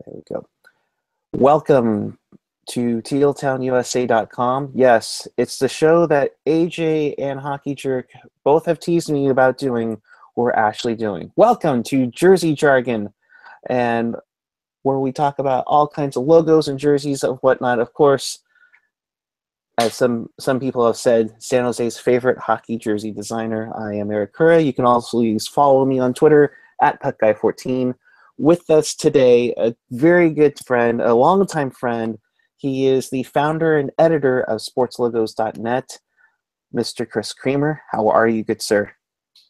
There we go. Welcome to tealtownusa.com. Yes, it's the show that AJ and Hockey Jerk both have teased me about doing, or actually doing. Welcome to Jersey Jargon, and where we talk about all kinds of logos and jerseys and whatnot. Of course, as some people have said, San Jose's favorite hockey jersey designer. I am Erik Kuhre. You can also follow me on Twitter at Puckguy14. With us today, a very good friend, a longtime friend. He is the founder and editor of sportslogos.net, Mr. Chris Creamer. How are you, good sir?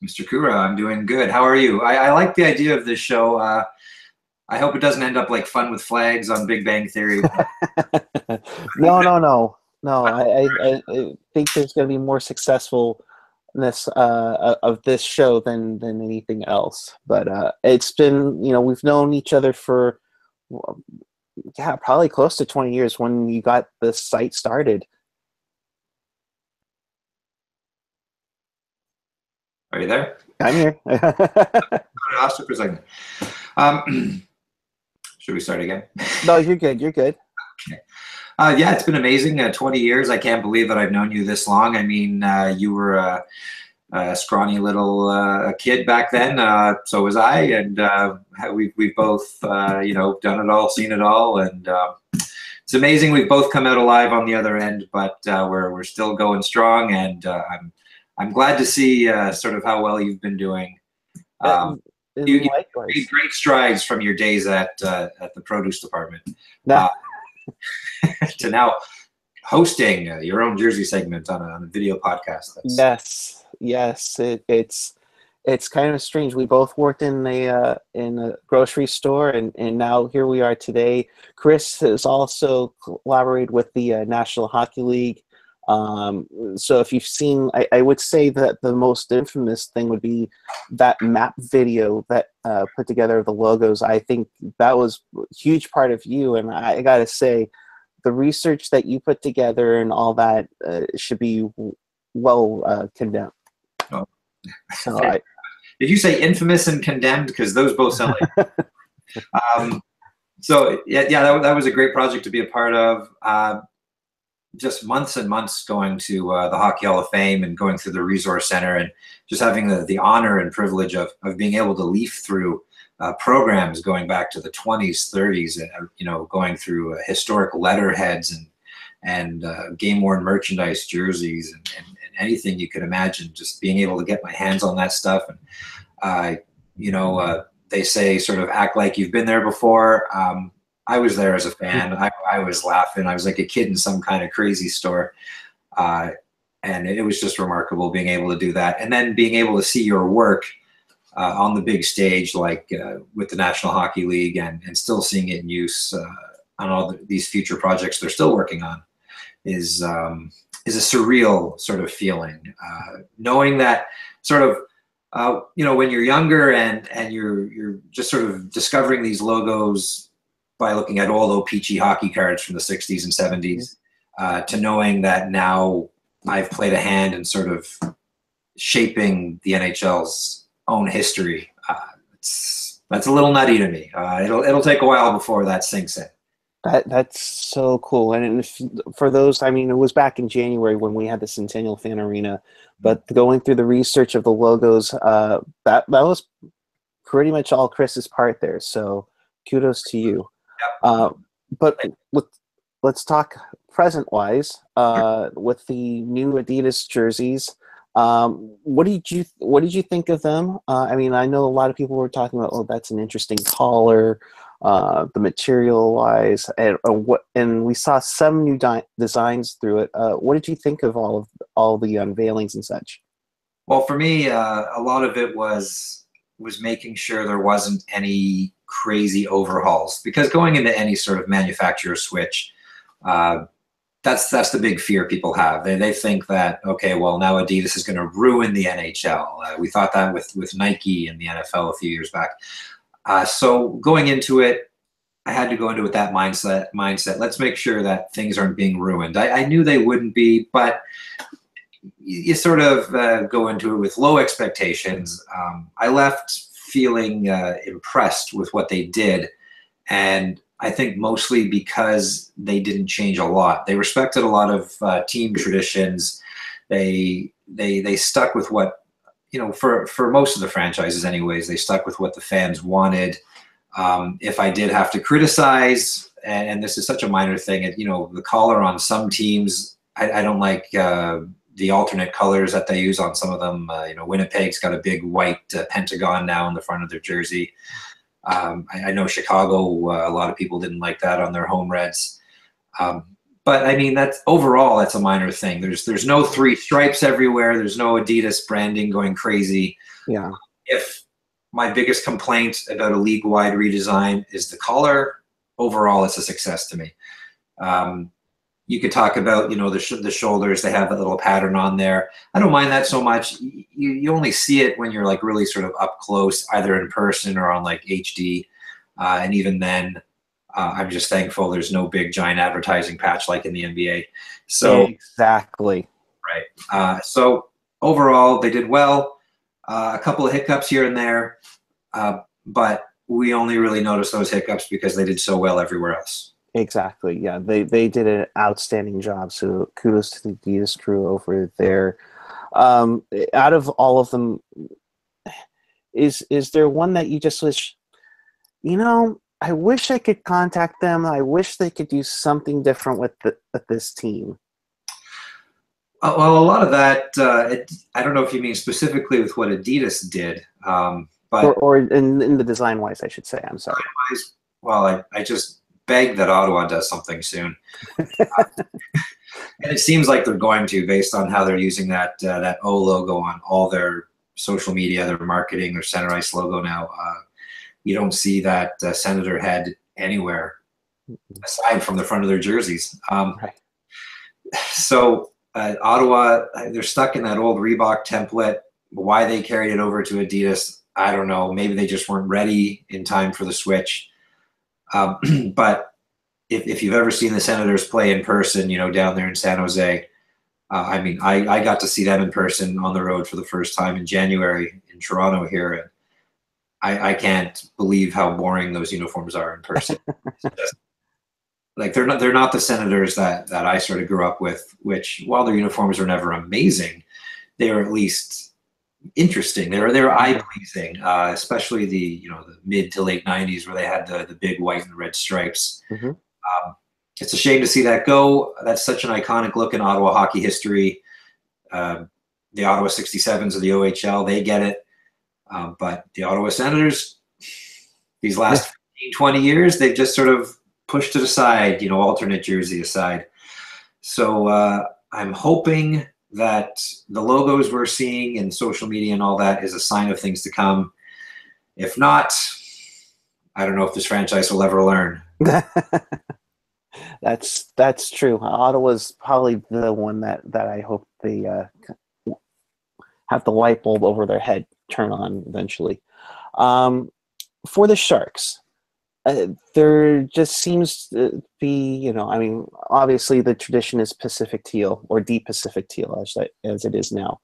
Mr. Kuhre, I'm doing good. How are you? I like the idea of this show. I hope it doesn't end up like Fun with Flags on Big Bang Theory. No. I think there's going to be more successfulness of this show than anything else. But it's been, we've known each other for, probably close to 20 years when you got this site started. Are you there? I'm here. I lost it for a second. Should we start again? No, you're good. You're good. Okay. Yeah, it's been amazing. 20 years. I can't believe that I've known you this long. I mean, you were a scrawny little kid back then. So was I, and we've both, done it all, seen it all, and it's amazing. We've both come out alive on the other end, but we're still going strong, and I'm glad to see sort of how well you've been doing. You made great strides from your days at the produce department to now hosting your own jersey segment on a video podcast. Yes. It's kind of strange. We both worked in a grocery store, and now here we are today. Chris has also collaborated with the National Hockey League. So if you've seen, I would say that the most infamous thing would be that map video that put together the logos. I think that was a huge part of you, and I gotta say, the research that you put together and all that should be well condemned. Oh. So did you say infamous and condemned? Because those both sound like. So yeah, that was a great project to be a part of. Just months and months going to the Hockey Hall of Fame and going through the Resource Center, and just having the honor and privilege of being able to leaf through programs going back to the 20s, 30s, and going through historic letterheads and game-worn merchandise jerseys and anything you could imagine. Just being able to get my hands on that stuff, and they say sort of act like you've been there before. I was there as a fan. I was laughing. I was like a kid in some kind of crazy store. And it was just remarkable being able to do that. And then being able to see your work on the big stage, like with the National Hockey League, and still seeing it in use on all these future projects they're still working on is a surreal sort of feeling. Knowing that sort of, when you're younger and you're just sort of discovering these logos by looking at all those peachy hockey cards from the 60s and 70s, to knowing that now I've played a hand in sort of shaping the NHL's own history. That's a little nutty to me. It'll take a while before that sinks in. That's so cool. And for those, I mean, it was back in January when we had the Centennial Fan Arena, but going through the research of the logos, that was pretty much all Chris's part there. So kudos to you. Yep. But let's talk present-wise with the new Adidas jerseys. What did you think of them? I mean, I know a lot of people were talking about, that's an interesting collar, the material-wise, and we saw some new designs through it. What did you think of all the unveilings and such? Well, for me, a lot of it was making sure there wasn't any crazy overhauls, because going into any sort of manufacturer switch, that's the big fear people have. They think that, okay, well, now Adidas is going to ruin the NHL. We thought that with Nike and the NFL a few years back. So going into it, I had to go into it with that mindset. Let's make sure that things aren't being ruined. I knew they wouldn't be, but you sort of go into it with low expectations. I left feeling impressed with what they did, And I think mostly because they didn't change a lot. They respected a lot of team traditions. They stuck with what, for most of the franchises anyways, they stuck with what the fans wanted. If I did have to criticize, and this is such a minor thing, the collar on some teams, I don't like the alternate colors that they use on some of them. Winnipeg's got a big white pentagon now in the front of their jersey. I know Chicago, a lot of people didn't like that on their home reds. But I mean, that's a minor thing. There's no 3 stripes everywhere. There's no Adidas branding going crazy. Yeah. If my biggest complaint about a league-wide redesign is the collar, overall, it's a success to me. You could talk about, the shoulders. They have that little pattern on there. I don't mind that so much. You only see it when you're like really sort of up close, either in person or on like HD. And even then, I'm just thankful there's no big giant advertising patch like in the NBA. So exactly. Right. So overall, they did well. A couple of hiccups here and there, but we only really noticed those hiccups because they did so well everywhere else. Exactly. Yeah, they did an outstanding job. So kudos to the Adidas crew over there. Out of all of them, is there one that you just wish, I wish I could contact them. I wish they could do something different with this team. Well, a lot of that, I don't know if you mean specifically with what Adidas did, but or in the design wise, I should say. I'm sorry. Well, I just beg that Ottawa does something soon. And it seems like they're going to, based on how they're using that O logo on all their social media, their marketing, their center ice logo now. You don't see that Senator head anywhere aside from the front of their jerseys. Right. So Ottawa, they're stuck in that old Reebok template. Why they carried it over to Adidas, I don't know. Maybe they just weren't ready in time for the switch. But if you've ever seen the Senators play in person, down there in San Jose, I mean, I got to see them in person on the road for the first time in January in Toronto here, and I can't believe how boring those uniforms are in person. Just, like they're not the Senators that I sort of grew up with, which while their uniforms were never amazing, they were at least interesting. They were eye pleasing, especially the mid to late '90s where they had the big white and red stripes. Mm-hmm. It's a shame to see that go. That's such an iconic look in Ottawa hockey history. The Ottawa 67s of the OHL, they get it. But the Ottawa Senators, these last 15, 20 years, they've just sort of pushed it aside, alternate jersey aside. So I'm hoping that the logos we're seeing in social media and all that is a sign of things to come. If not, I don't know if this franchise will ever learn. That's true. Ottawa's probably the one that I hope they have the light bulb over their head turn on eventually. For the Sharks, there just seems to be, I mean, obviously the tradition is Pacific teal or deep Pacific teal as it is now.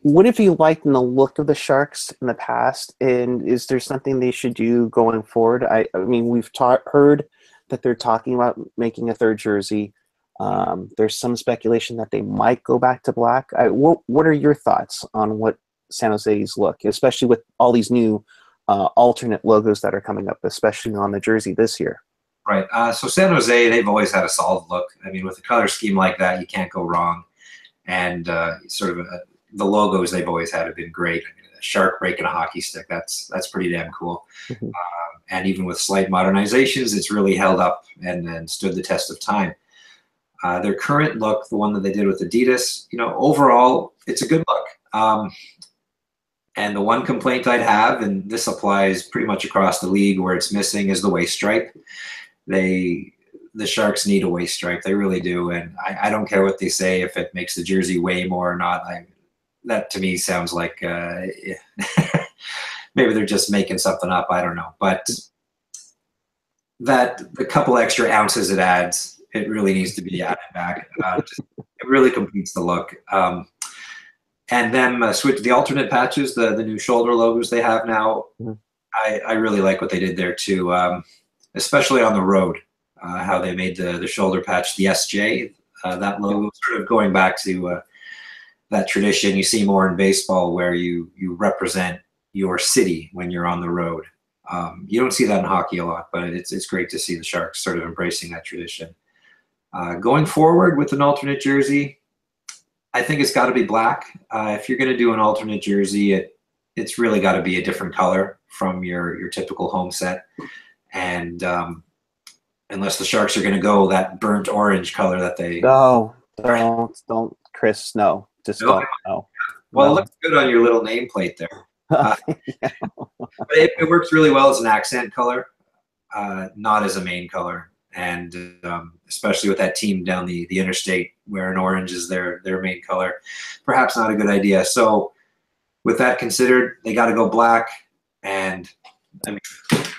What have you liked in the look of the Sharks in the past, and is there something they should do going forward? I mean, we've heard that they're talking about making a third jersey. There's some speculation that they might go back to black. What are your thoughts on what San Jose's look, especially with all these new alternate logos that are coming up, especially on the jersey this year? Right. So San Jose, they've always had a solid look. I mean, with a color scheme like that, you can't go wrong. And sort of the logos they've always had have been great. I mean, a shark breaking a hockey stick, that's pretty damn cool. Mm-hmm. And even with slight modernizations, it's really held up and stood the test of time. Their current look, the one that they did with Adidas, overall, it's a good look. And the one complaint I'd have, and this applies pretty much across the league where it's missing, is the waist stripe. The Sharks need a waist stripe. They really do. And I don't care what they say, if it makes the jersey weigh more or not. That to me sounds like maybe they're just making something up. I don't know. But that the couple extra ounces it adds, it really needs to be added back. It really completes the look. And then switch the alternate patches, the new shoulder logos they have now. Mm-hmm. I really like what they did there too, especially on the road. How they made the shoulder patch, the SJ, that logo, sort of going back to that tradition you see more in baseball, where you represent your city when you're on the road. You don't see that in hockey a lot, but it's great to see the Sharks sort of embracing that tradition. Going forward with an alternate jersey, I think it's got to be black. If you're going to do an alternate jersey, it's really got to be a different color from your typical home set. And unless the Sharks are going to go that burnt orange color that they... No, don't, Chris, no. Just don't, no. Well, no. It looks good on your little nameplate there. But it works really well as an accent color, not as a main color. And especially with that team down the interstate where an orange is their main color, perhaps not a good idea. So with that considered, they got to go black. And I mean,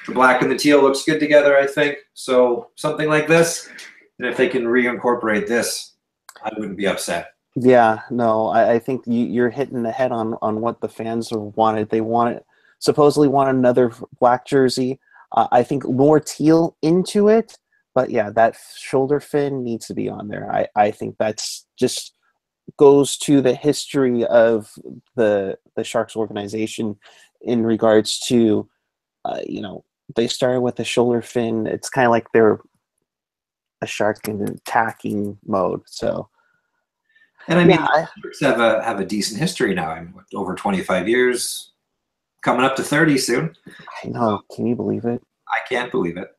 the black and the teal looks good together, I think. So something like this, and if they can reincorporate this, I wouldn't be upset. Yeah, no, I think you're hitting the head on what the fans have wanted. They supposedly want another black jersey. I think more teal into it, but yeah, that shoulder fin needs to be on there. I think that's just goes to the history of the Sharks organization in regards to, they started with the shoulder fin. It's kind of like they're a Shark in attacking mode. So. And I mean, Sharks have a decent history now. I mean, over 25 years, coming up to 30 soon. I know. Can you believe it? I can't believe it.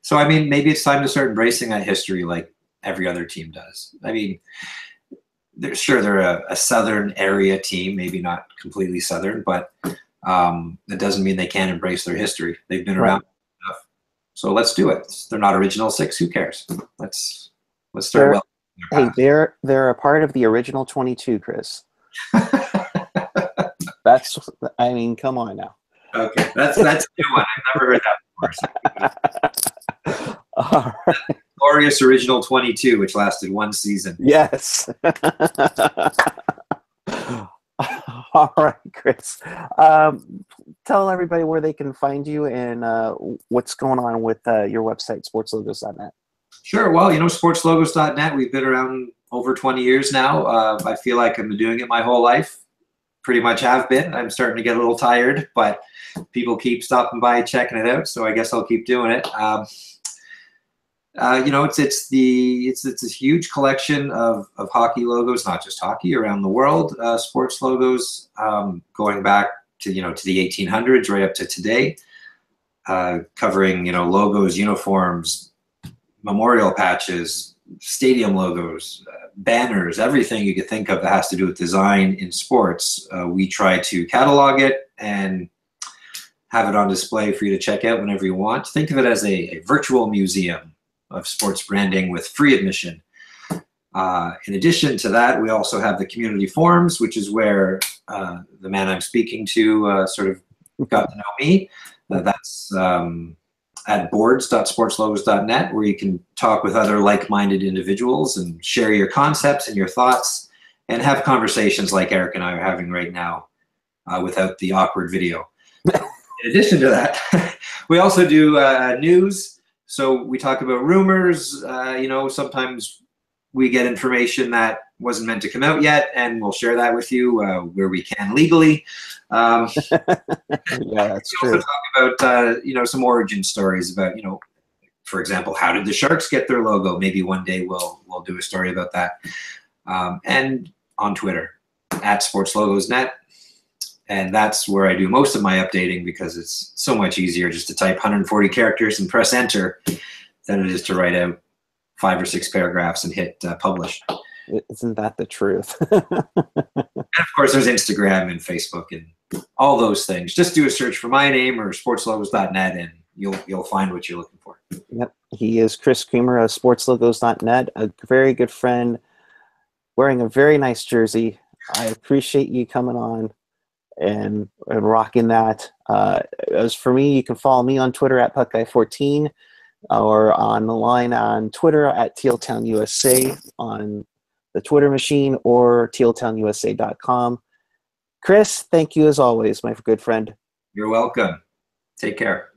So, I mean, maybe it's time to start embracing that history like every other team does. I mean, they're a southern area team, maybe not completely southern, but that doesn't mean they can't embrace their history. They've been around enough. So let's do it. They're not original six. Who cares? Let's start well. Hey, they're a part of the original 22, Chris. I mean, come on now. Okay, that's a new one. I've never heard that before. All right. Glorious original 22, which lasted one season. Yes. All right, Chris. Tell everybody where they can find you and what's going on with your website, sportslogos.net. Sure. Well, sportslogos.net, we've been around over 20 years now. I feel like I've been doing it my whole life. Pretty much have been. I'm starting to get a little tired, but people keep stopping by, checking it out. So I guess I'll keep doing it. It's a huge collection of hockey logos, not just hockey, around the world. Sports logos, going back to the 1800s right up to today, covering logos, uniforms, memorial patches, stadium logos, banners, everything you could think of that has to do with design in sports. We try to catalog it and have it on display for you to check out whenever you want. Think of it as a virtual museum of sports branding with free admission. In addition to that, we also have the community forums, which is where the man I'm speaking to sort of got to know me. That's at boards.sportslogos.net, where you can talk with other like-minded individuals and share your concepts and your thoughts and have conversations like Erik and I are having right now without the awkward video. In addition to that, we also do news. So we talk about rumors. Sometimes we get information that wasn't meant to come out yet, and we'll share that with you where we can legally. Yeah, that's true. We also talk about some origin stories about for example, how did the Sharks get their logo? Maybe one day we'll do a story about that. And on Twitter at sportslogosnet, and that's where I do most of my updating because it's so much easier just to type 140 characters and press enter than it is to write out 5 or 6 paragraphs and hit publish. Isn't that the truth? And of course, there's Instagram and Facebook and all those things. Just do a search for my name or sportslogos.net and you'll find what you're looking for. Yep. He is Chris Kuhre of sportslogos.net, a very good friend, wearing a very nice jersey. I appreciate you coming on and rocking that. As for me, you can follow me on Twitter at Puckguy14 or on the line on Twitter at TealTownUSA on the Twitter machine or tealtownusa.com. Chris, thank you as always, my good friend. You're welcome. Take care.